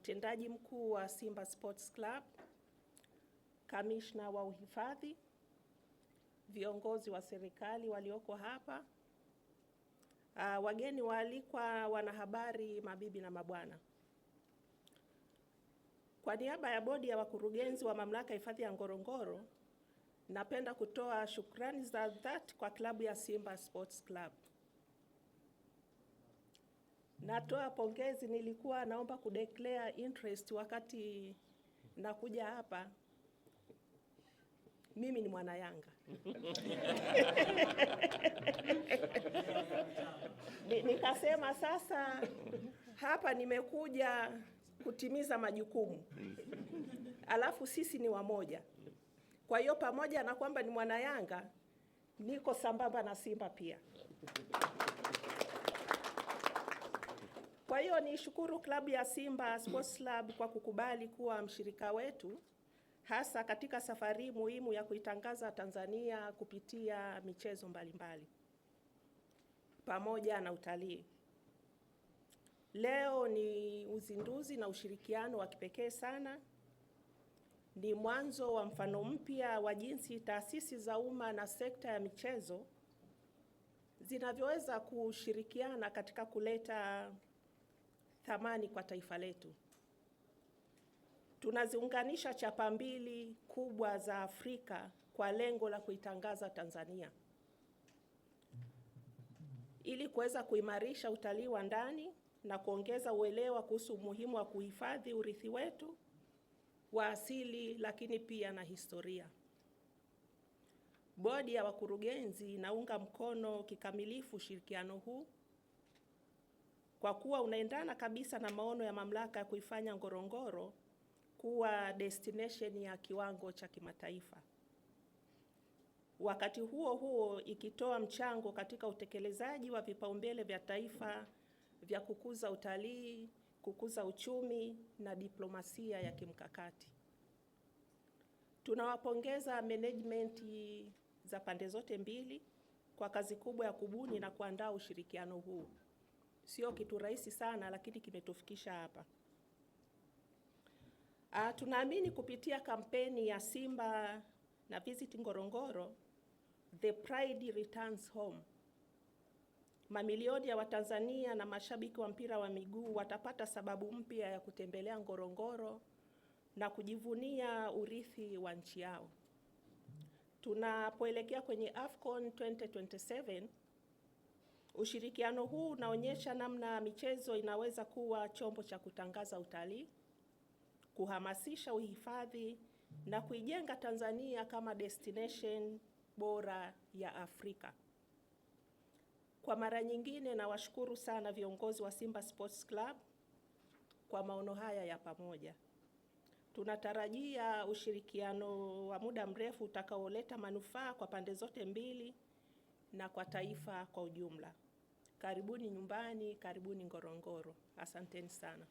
mtendaji mkuu wa Simba Sports Club, kamishna wa uhifadhi, viongozi wa serikali walioko hapa, wageni waalikwa, wanahabari, mabibi na mabwana. Kwa niaba ya bodi ya wakurugenzi wa mamlaka ya hifadhi ya Ngorongoro, napenda kutoa shukrani za dhati kwa klabu ya Simba Sports Club. Natoa pongezi, nilikuwa naomba kudeclare interest wakati nakuja hapa. Mimi ni mwana Yanga. Nikasema sasa hapa nimekuja kutimiza majukumu. Alafu sisi ni wamoja. Kwa hiyo pamoja na kwamba ni mwana Yanga, niko sambamba na Simba pia. Kwa hiyo nishukuru klabu ya Simba Sports Club kwa kukubali kuwa mshirika wetu, hasa katika safari muhimu ya kuitangaza Tanzania kupitia michezo mbalimbali pamoja na utalii. Leo ni uzinduzi na ushirikiano wa kipekee sana. Ni mwanzo wa mfano mpya wa jinsi taasisi za umma na sekta ya michezo zinavyoweza kushirikiana katika kuleta thamani kwa taifa letu. Tunaziunganisha chapa mbili kubwa za Afrika kwa lengo la kuitangaza Tanzania, ili kuweza kuimarisha utalii wa ndani na kuongeza uelewa kuhusu umuhimu wa kuhifadhi urithi wetu wa asili, lakini pia na historia. Bodi ya wakurugenzi inaunga mkono kikamilifu ushirikiano huu kwa kuwa unaendana kabisa na maono ya mamlaka ya kuifanya Ngorongoro kuwa destination ya kiwango cha kimataifa. Wakati huo huo ikitoa mchango katika utekelezaji wa vipaumbele vya taifa vya kukuza utalii, kukuza uchumi na diplomasia ya kimkakati. Tunawapongeza management za pande zote mbili kwa kazi kubwa ya kubuni na kuandaa ushirikiano huu. Sio kitu rahisi sana, lakini kimetufikisha hapa. Tunaamini kupitia kampeni ya Simba na Visit Ngorongoro, The Pride Returns Home, mamilioni ya Watanzania na mashabiki wa mpira wa miguu watapata sababu mpya ya kutembelea Ngorongoro na kujivunia urithi wa nchi yao. Tunapoelekea kwenye AFCON 2027, ushirikiano huu unaonyesha namna michezo inaweza kuwa chombo cha kutangaza utalii, kuhamasisha uhifadhi na kuijenga Tanzania kama destination bora ya Afrika. Kwa mara nyingine nawashukuru sana viongozi wa Simba Sports Club kwa maono haya ya pamoja. Tunatarajia ushirikiano wa muda mrefu utakaoleta manufaa kwa pande zote mbili na kwa taifa kwa ujumla. Karibuni nyumbani, karibuni Ngorongoro. Asanteni sana.